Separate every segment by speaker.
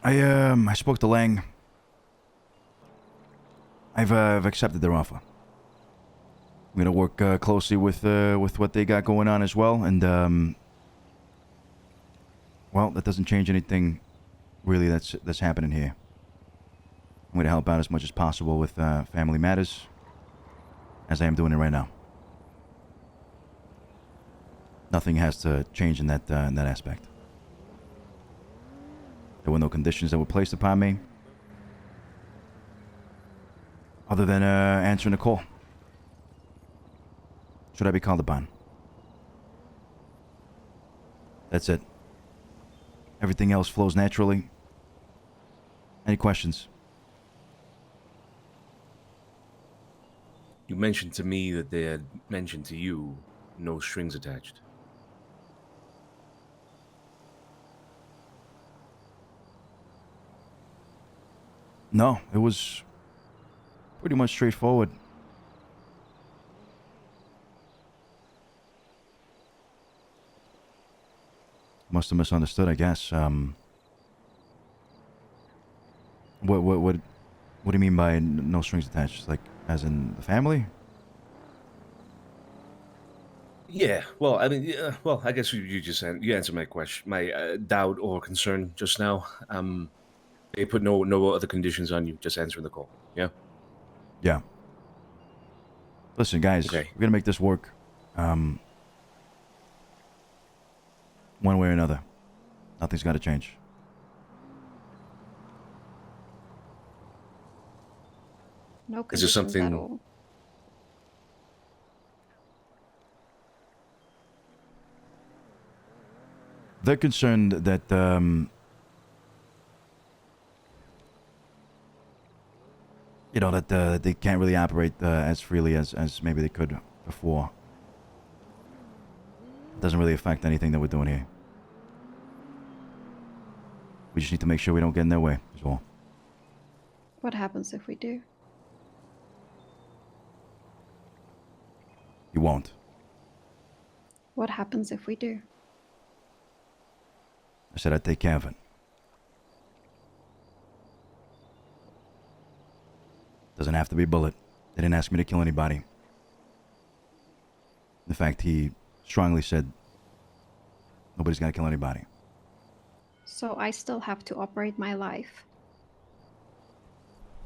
Speaker 1: I spoke to Lang. I've accepted their offer. I'm gonna work closely with what they got going on as well, and well, that doesn't change anything really that's happening here. I'm gonna help out as much as possible with family matters, as I am doing it right now. Nothing has to change in that aspect. There were no conditions that were placed upon me, other than answering a call. Should I be called upon? That's it. Everything else flows naturally. Any questions?
Speaker 2: You mentioned to me that they had mentioned to you no strings attached.
Speaker 1: No, it was pretty much straightforward. Must have misunderstood, I guess. What do you mean by no strings attached? Like, as in the family?
Speaker 2: Yeah, well, I mean, well, I guess you just you answered my question, my doubt or concern just now. They put no other conditions on you, just answering the call. Yeah.
Speaker 1: Yeah. Listen, guys,
Speaker 2: Okay.
Speaker 1: we're gonna make this work. Um, one way or another. Nothing's got to change.
Speaker 3: No
Speaker 2: Is there
Speaker 3: conditions at
Speaker 2: something?
Speaker 3: all.
Speaker 1: They're concerned that that they can't really operate as freely as maybe they could before. It doesn't really affect anything that we're doing here. We just need to make sure we don't get in their way, is all.
Speaker 3: What happens if we do?
Speaker 1: You won't.
Speaker 3: What happens if we do?
Speaker 1: I said I'd take care of it. Doesn't have to be a bullet. They didn't ask me to kill anybody. In fact, he strongly said nobody's gonna kill anybody.
Speaker 3: So I still have to operate my life.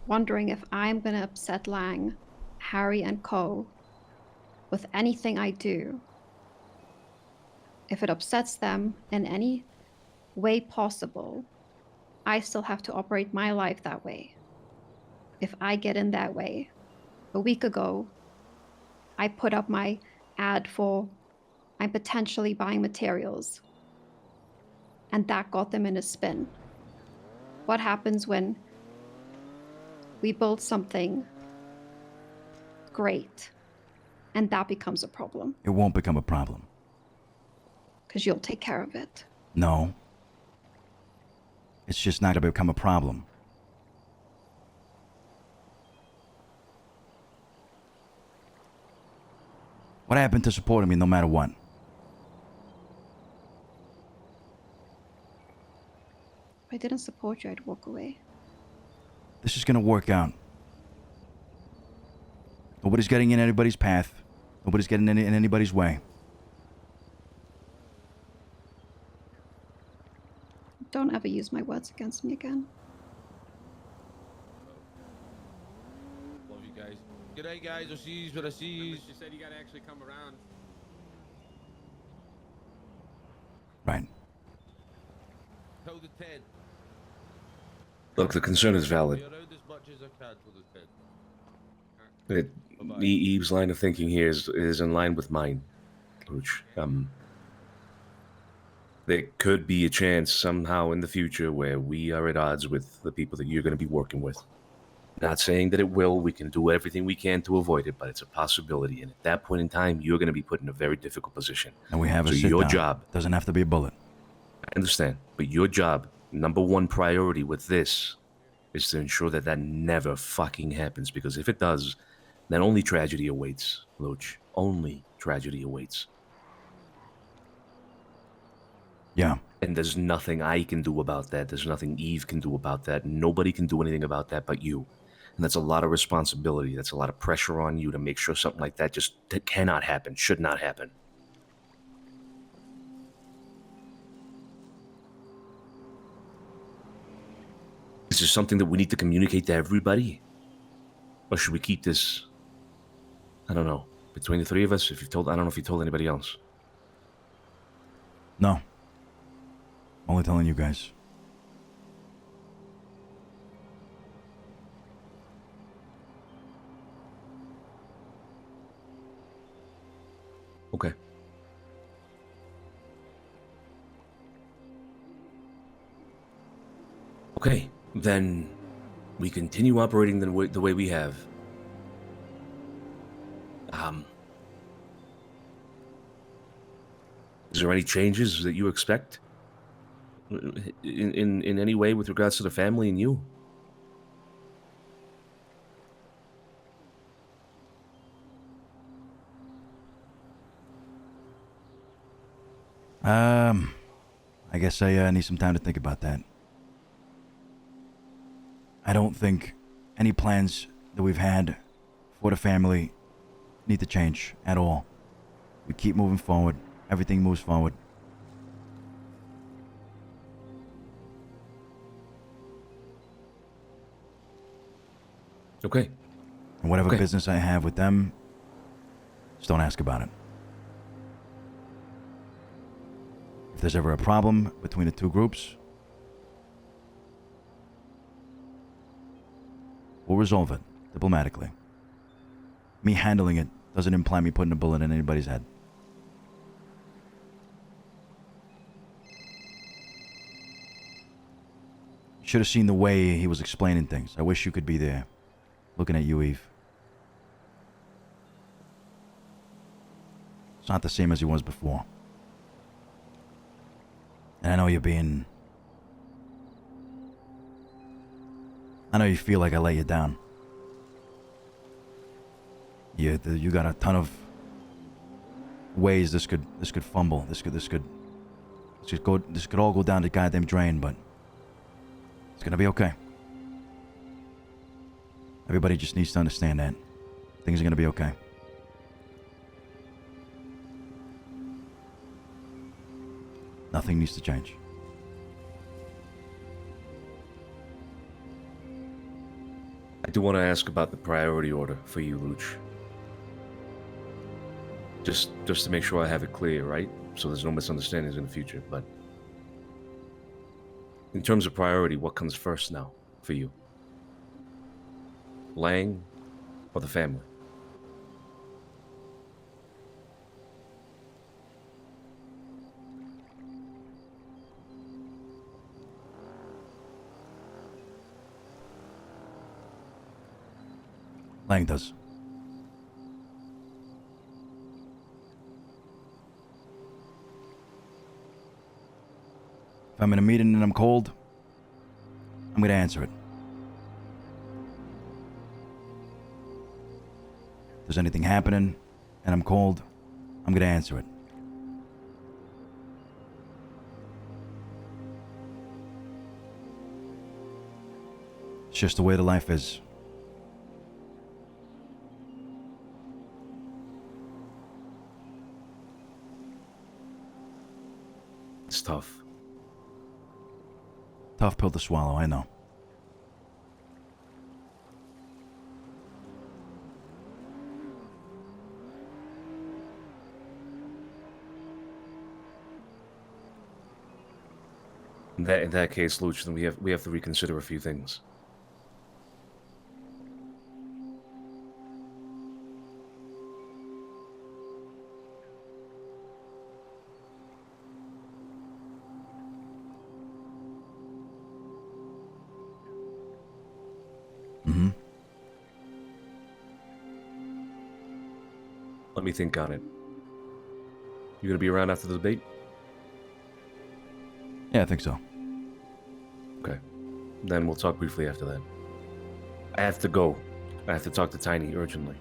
Speaker 3: Wondering if I'm gonna upset Lang, Harry, and Co. with anything I do. If it upsets them in any way possible, I still have to operate my life that way. If I get in that way, a week ago, I put up my ad for I'm potentially buying materials, and that got them in a spin. What happens when we build something great and that becomes a problem?
Speaker 1: It won't become a problem.
Speaker 3: Because you'll take care of it.
Speaker 1: No. It's just not gonna become a problem. What happened to supporting me no matter what?
Speaker 3: If I didn't support you, I'd walk away.
Speaker 1: This is gonna work out. Nobody's getting in anybody's path. Nobody's getting in anybody's way.
Speaker 3: Don't ever use my words against me again.
Speaker 4: Love you guys. Good night, guys. I'll see you when I see you.
Speaker 5: She said you gotta actually come around.
Speaker 1: Right.
Speaker 4: Till the 10.
Speaker 2: Look, the concern is valid.
Speaker 4: Be around as much as I can till the 10.
Speaker 2: Eve's line of thinking here is in line with mine, which there could be a chance somehow in the future where we are at odds with the people that you're going to be working with. Not saying that it will. We can do everything we can to avoid it, but it's a possibility. And at that point in time, you're going to be put in a very difficult position.
Speaker 1: And we have
Speaker 2: so
Speaker 1: a sit
Speaker 2: your
Speaker 1: down.
Speaker 2: job
Speaker 1: Doesn't have to be a bullet.
Speaker 2: I understand, but your job, number one priority with this, is to ensure that that never fucking happens. Because if it does, then only tragedy awaits, Loach. Only tragedy awaits.
Speaker 1: Yeah.
Speaker 2: And there's nothing I can do about that. There's nothing Eve can do about that. Nobody can do anything about that but you. And that's a lot of responsibility. That's a lot of pressure on you to make sure something like that just that cannot happen, should not happen. Is this something that we need to communicate to everybody? Or should we keep this, I don't know, between the three of us? I don't know if you told anybody else.
Speaker 1: No. Only telling you guys.
Speaker 2: Okay. Okay, then we continue operating the way we have. Is there any changes that you expect in any way with regards to the family and you?
Speaker 1: I guess I need some time to think about that. I don't think any plans that we've had for the family need to change at all. We keep moving forward. Everything moves forward.
Speaker 2: Okay.
Speaker 1: And whatever
Speaker 2: Okay.
Speaker 1: business I have with them, just don't ask about it. If there's ever a problem between the two groups, we'll resolve it diplomatically. Me handling it doesn't imply me putting a bullet in anybody's head. You should have seen the way he was explaining things. I wish you could be there. Looking at you, Eve. It's not the same as he was before. And I know you're being... I know you feel like I let you down. You got a ton of ways this could fumble. This could all go down the goddamn drain, but it's gonna be okay. Everybody just needs to understand that things are gonna be okay. Nothing needs to change.
Speaker 2: I do want to ask about the priority order for you, Luch. Just to make sure I have it clear, right? So there's no misunderstandings in the future, but... In terms of priority, what comes first now for you? Lang or the family?
Speaker 1: Lang does. If I'm in a meeting and I'm cold, I'm gonna answer it. If there's anything happening and I'm cold, I'm gonna answer it. It's just the way the life is.
Speaker 2: It's tough.
Speaker 1: Tough pill to swallow, I know.
Speaker 2: In that case, Luch, then we have to reconsider a few things.
Speaker 1: Mm-hmm.
Speaker 2: Let me think on it. You gonna be around after the debate?
Speaker 1: Yeah, I think so.
Speaker 2: Okay. Then we'll talk briefly after that. I have to go. I have to talk to Tiny urgently.